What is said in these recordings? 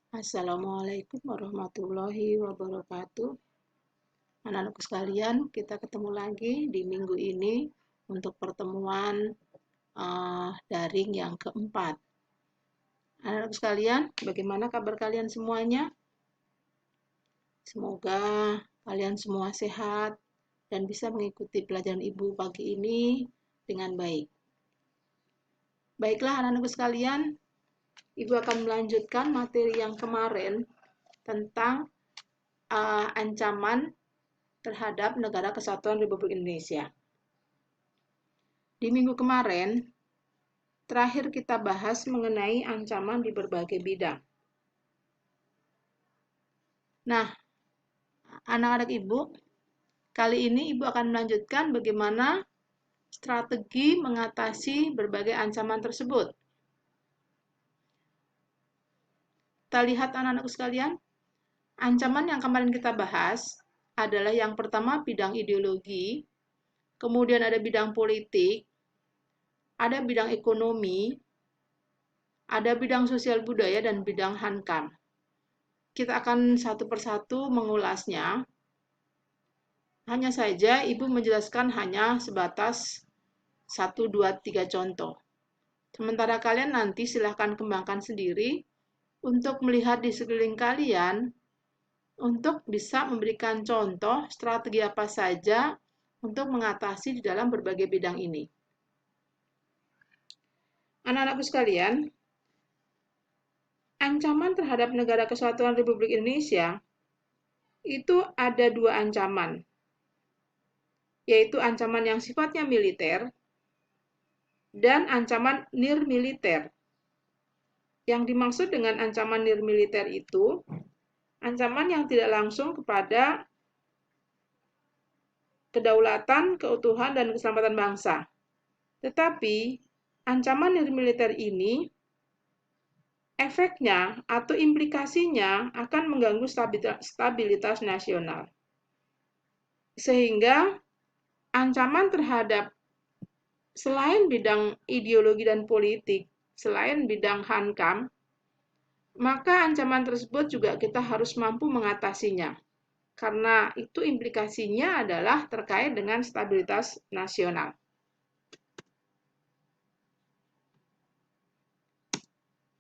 Assalamualaikum warahmatullahi wabarakatuh. Anak-anakku sekalian, kita ketemu lagi di minggu ini untuk pertemuan daring yang keempat. Anak-anakku sekalian, bagaimana kabar kalian semuanya? Semoga kalian semua sehat dan bisa mengikuti pelajaran Ibu pagi ini dengan baik. Baiklah anak-anakku sekalian, Ibu akan melanjutkan materi yang kemarin tentang ancaman terhadap Negara Kesatuan Republik Indonesia. Di minggu kemarin, terakhir kita bahas mengenai ancaman di berbagai bidang. Nah, anak-anak Ibu, kali ini Ibu akan melanjutkan bagaimana strategi mengatasi berbagai ancaman tersebut. Kita lihat anak-anakku sekalian, ancaman yang kemarin kita bahas adalah yang pertama bidang ideologi, kemudian ada bidang politik, ada bidang ekonomi, ada bidang sosial budaya, dan bidang hankam. Kita akan satu persatu mengulasnya. Hanya saja Ibu menjelaskan hanya sebatas 1, 2, 3 contoh. Sementara kalian nanti silahkan kembangkan sendiri untuk melihat di sekeliling kalian untuk bisa memberikan contoh strategi apa saja untuk mengatasi di dalam berbagai bidang ini. Anak-anakku sekalian, ancaman terhadap Negara Kesatuan Republik Indonesia itu ada 2 ancaman, yaitu ancaman yang sifatnya militer dan ancaman nirmiliter. Yang dimaksud dengan ancaman nirmiliter itu ancaman yang tidak langsung kepada kedaulatan, keutuhan, dan keselamatan bangsa. Tetapi ancaman nirmiliter ini efeknya atau implikasinya akan mengganggu stabilitas nasional. Sehingga ancaman terhadap selain bidang ideologi dan politik, selain bidang hankam, maka ancaman tersebut juga kita harus mampu mengatasinya. Karena itu implikasinya adalah terkait dengan stabilitas nasional.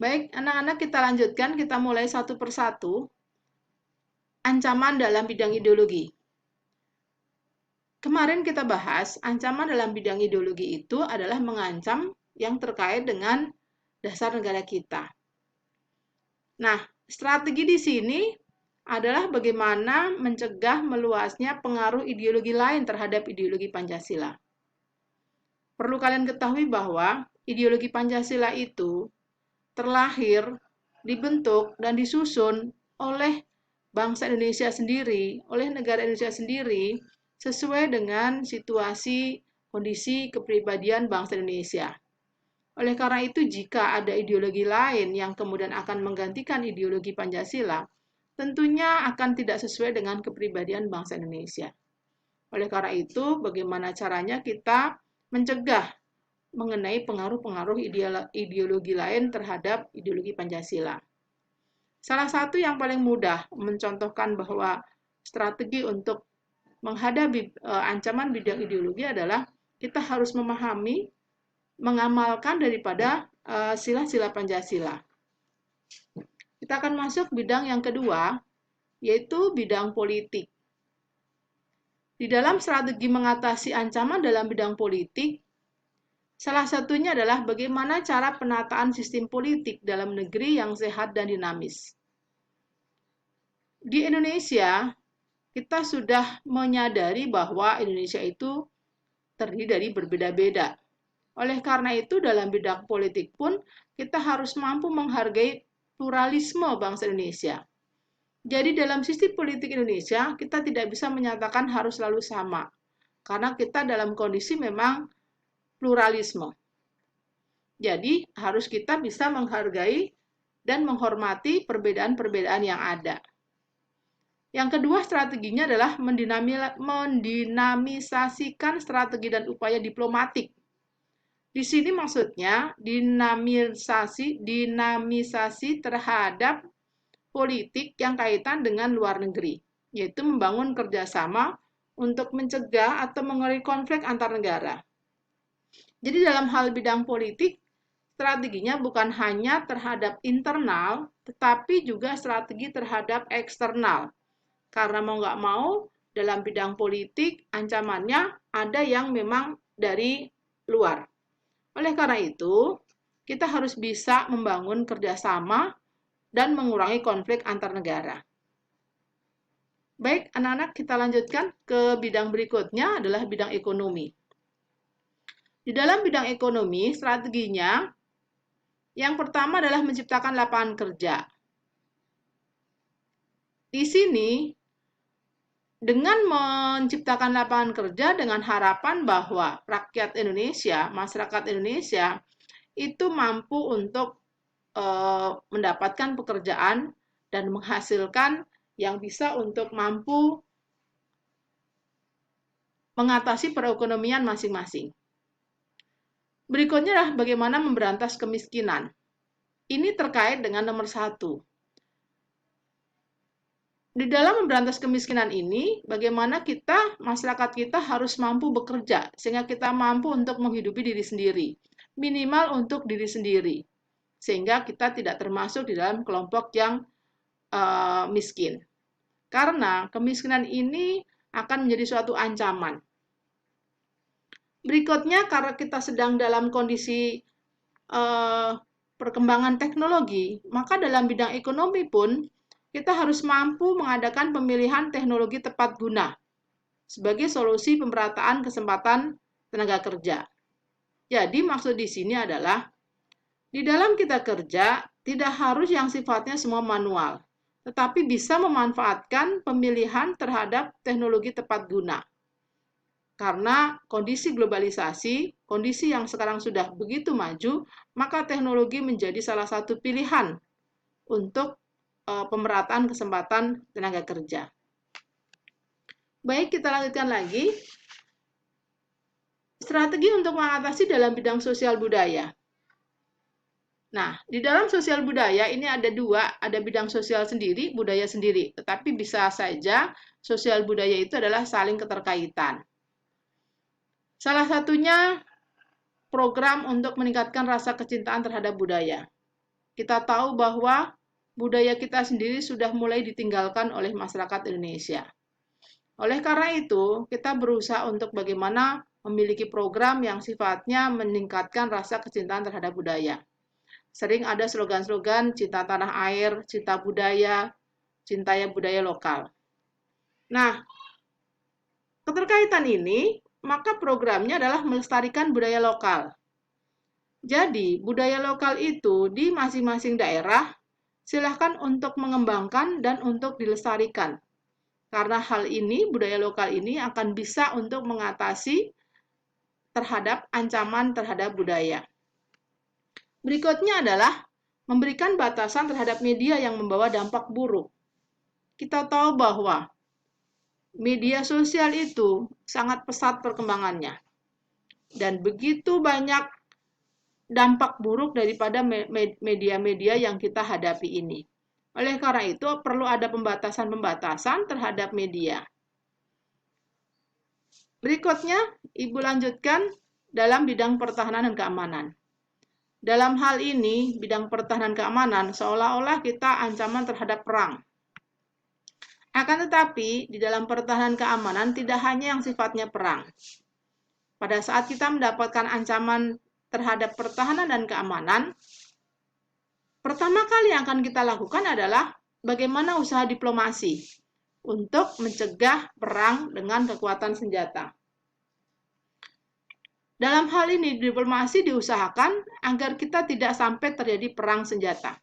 Baik, anak-anak kita lanjutkan, kita mulai satu persatu. Ancaman dalam bidang ideologi. Kemarin kita bahas, ancaman dalam bidang ideologi itu adalah mengancam yang terkait dengan dasar negara kita. Nah, strategi di sini adalah bagaimana mencegah meluasnya pengaruh ideologi lain terhadap ideologi Pancasila. Perlu kalian ketahui bahwa ideologi Pancasila itu terlahir, dibentuk, dan disusun oleh bangsa Indonesia sendiri, oleh negara Indonesia sendiri, sesuai dengan situasi, kondisi, kepribadian bangsa Indonesia. Oleh karena itu, jika ada ideologi lain yang kemudian akan menggantikan ideologi Pancasila, tentunya akan tidak sesuai dengan kepribadian bangsa Indonesia. Oleh karena itu, bagaimana caranya kita mencegah mengenai pengaruh-pengaruh ideologi lain terhadap ideologi Pancasila. Salah satu yang paling mudah mencontohkan bahwa strategi untuk menghadapi ancaman bidang ideologi adalah kita harus memahami, mengamalkan daripada sila-sila Pancasila. Kita akan masuk bidang yang kedua, yaitu bidang politik. Di dalam strategi mengatasi ancaman dalam bidang politik, salah satunya adalah bagaimana cara penataan sistem politik dalam negeri yang sehat dan dinamis. Di Indonesia, kita sudah menyadari bahwa Indonesia itu terdiri dari berbeda-beda. Oleh karena itu, dalam bidang politik pun kita harus mampu menghargai pluralisme bangsa Indonesia. Jadi dalam sistem politik Indonesia, kita tidak bisa menyatakan harus selalu sama. Karena kita dalam kondisi memang pluralisme. Jadi harus kita bisa menghargai dan menghormati perbedaan-perbedaan yang ada. Yang kedua strateginya adalah mendinamisasikan strategi dan upaya diplomatik. Di sini maksudnya dinamisasi terhadap politik yang kaitan dengan luar negeri, yaitu membangun kerjasama untuk mencegah atau mengakhiri konflik antar negara. Jadi dalam hal bidang politik, strateginya bukan hanya terhadap internal, tetapi juga strategi terhadap eksternal. Karena mau nggak mau, dalam bidang politik, ancamannya ada yang memang dari luar. Oleh karena itu, kita harus bisa membangun kerjasama dan mengurangi konflik antar negara. Baik, anak-anak, kita lanjutkan ke bidang berikutnya adalah bidang ekonomi. Di dalam bidang ekonomi, strateginya yang pertama adalah menciptakan lapangan kerja. Di sini, dengan menciptakan lapangan kerja dengan harapan bahwa rakyat Indonesia, masyarakat Indonesia, itu mampu untuk mendapatkan pekerjaan dan menghasilkan yang bisa untuk mampu mengatasi perekonomian masing-masing. Berikutnya adalah bagaimana memberantas kemiskinan. Ini terkait dengan nomor 1. Di dalam memberantas kemiskinan ini, bagaimana masyarakat kita harus mampu bekerja, sehingga kita mampu untuk menghidupi diri sendiri, minimal untuk diri sendiri, sehingga kita tidak termasuk di dalam kelompok yang miskin. Karena kemiskinan ini akan menjadi suatu ancaman. Berikutnya, karena kita sedang dalam kondisi perkembangan teknologi, maka dalam bidang ekonomi pun kita harus mampu mengadakan pemilihan teknologi tepat guna sebagai solusi pemerataan kesempatan tenaga kerja. Jadi maksud di sini adalah di dalam kita kerja tidak harus yang sifatnya semua manual, tetapi bisa memanfaatkan pemilihan terhadap teknologi tepat guna. Karena kondisi globalisasi, kondisi yang sekarang sudah begitu maju, maka teknologi menjadi salah satu pilihan untuk pemerataan kesempatan tenaga kerja. Baik, kita lanjutkan lagi. Strategi untuk mengatasi dalam bidang sosial budaya. Nah, di dalam sosial budaya ini ada dua, ada bidang sosial sendiri, budaya sendiri. Tetapi bisa saja sosial budaya itu adalah saling keterkaitan. Salah satunya program untuk meningkatkan rasa kecintaan terhadap budaya. Kita tahu bahwa budaya kita sendiri sudah mulai ditinggalkan oleh masyarakat Indonesia. Oleh karena itu, kita berusaha untuk bagaimana memiliki program yang sifatnya meningkatkan rasa kecintaan terhadap budaya. Sering ada slogan-slogan cinta tanah air, cinta budaya, cintaya budaya lokal. Nah, keterkaitan ini, maka programnya adalah melestarikan budaya lokal. Jadi, budaya lokal itu di masing-masing daerah silahkan untuk mengembangkan dan untuk dilestarikan. Karena hal ini, budaya lokal ini akan bisa untuk mengatasi terhadap ancaman terhadap budaya. Berikutnya adalah memberikan batasan terhadap media yang membawa dampak buruk. Kita tahu bahwa media sosial itu sangat pesat perkembangannya. Dan begitu banyak dampak buruk daripada media-media yang kita hadapi ini. Oleh karena itu, perlu ada pembatasan-pembatasan terhadap media. Berikutnya, Ibu lanjutkan dalam bidang pertahanan dan keamanan. Dalam hal ini, bidang pertahanan keamanan seolah-olah kita ancaman terhadap perang. Akan tetapi, di dalam pertahanan keamanan tidak hanya yang sifatnya perang. Pada saat kita mendapatkan ancaman terhadap pertahanan dan keamanan, pertama kali yang akan kita lakukan adalah bagaimana usaha diplomasi untuk mencegah perang dengan kekuatan senjata. Dalam hal ini, diplomasi diusahakan agar kita tidak sampai terjadi perang senjata.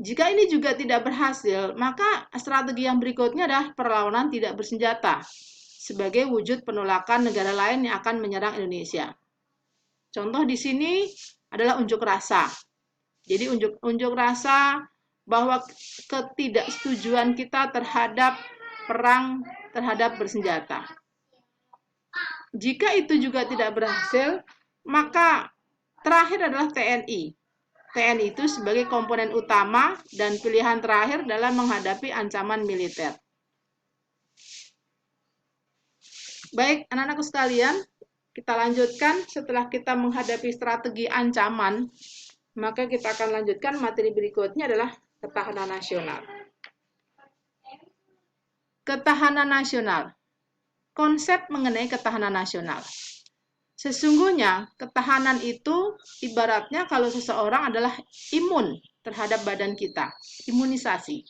Jika ini juga tidak berhasil, maka strategi yang berikutnya adalah perlawanan tidak bersenjata sebagai wujud penolakan negara lain yang akan menyerang Indonesia. Contoh di sini adalah unjuk rasa. Jadi unjuk rasa bahwa ketidaksetujuan kita terhadap perang terhadap bersenjata. Jika itu juga tidak berhasil, maka terakhir adalah TNI. TNI itu sebagai komponen utama dan pilihan terakhir dalam menghadapi ancaman militer. Baik, anak-anakku sekalian, kita lanjutkan setelah kita menghadapi strategi ancaman, maka kita akan lanjutkan materi berikutnya adalah ketahanan nasional. Ketahanan nasional. Konsep mengenai ketahanan nasional. Sesungguhnya, ketahanan itu ibaratnya kalau seseorang adalah imun terhadap badan kita, imunisasi,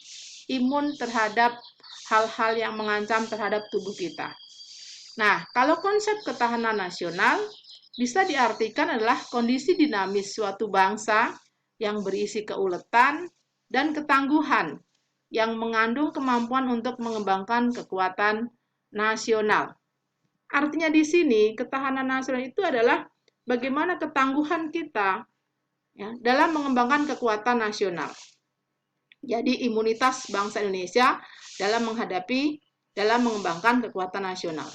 imun terhadap hal-hal yang mengancam terhadap tubuh kita. Nah, kalau konsep ketahanan nasional bisa diartikan adalah kondisi dinamis suatu bangsa yang berisi keuletan dan ketangguhan yang mengandung kemampuan untuk mengembangkan kekuatan nasional. Artinya di sini ketahanan nasional itu adalah bagaimana ketangguhan kita ya, dalam mengembangkan kekuatan nasional. Jadi imunitas bangsa Indonesia dalam mengembangkan kekuatan nasional.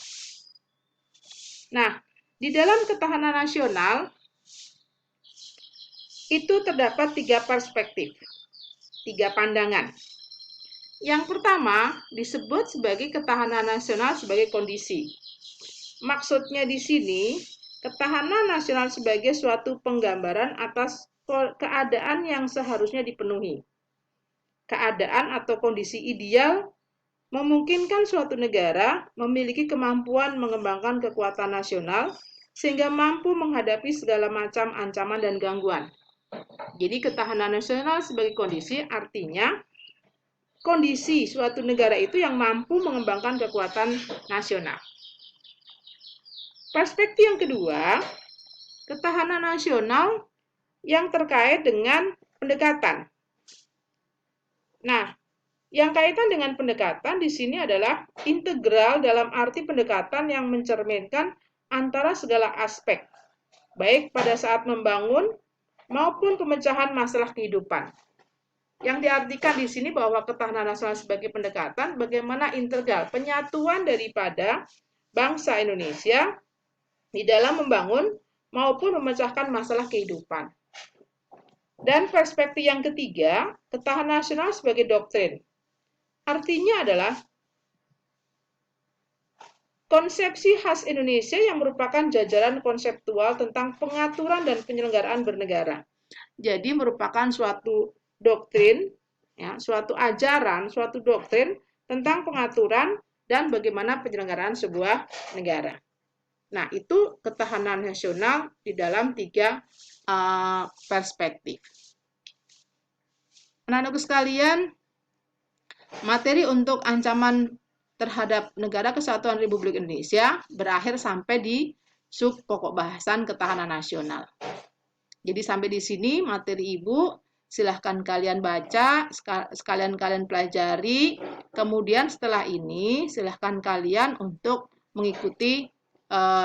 Nah, di dalam ketahanan nasional itu terdapat 3 perspektif, 3 pandangan. Yang pertama disebut sebagai ketahanan nasional sebagai kondisi. Maksudnya di sini, ketahanan nasional sebagai suatu penggambaran atas keadaan yang seharusnya dipenuhi. Keadaan atau kondisi ideal memungkinkan suatu negara memiliki kemampuan mengembangkan kekuatan nasional sehingga mampu menghadapi segala macam ancaman dan gangguan. Jadi ketahanan nasional sebagai kondisi artinya kondisi suatu negara itu yang mampu mengembangkan kekuatan nasional. Perspektif yang kedua, ketahanan nasional yang terkait dengan pendekatan. Nah, yang kaitan dengan pendekatan di sini adalah integral dalam arti pendekatan yang mencerminkan antara segala aspek, baik pada saat membangun maupun pemecahan masalah kehidupan. Yang diartikan di sini bahwa ketahanan nasional sebagai pendekatan bagaimana integral penyatuan daripada bangsa Indonesia di dalam membangun maupun memecahkan masalah kehidupan. Dan perspektif yang ketiga, ketahanan nasional sebagai doktrin. Artinya adalah konsepsi khas Indonesia yang merupakan jajaran konseptual tentang pengaturan dan penyelenggaraan bernegara. Jadi merupakan suatu doktrin, ya, suatu ajaran, suatu doktrin tentang pengaturan dan bagaimana penyelenggaraan sebuah negara. Nah, itu ketahanan nasional di dalam 3 perspektif. Anak-anakku sekalian, materi untuk ancaman terhadap Negara Kesatuan Republik Indonesia berakhir sampai di sub pokok bahasan ketahanan nasional. Jadi sampai di sini materi Ibu, silahkan kalian baca, sekalian kalian pelajari, kemudian setelah ini silahkan kalian untuk mengikuti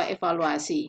evaluasi.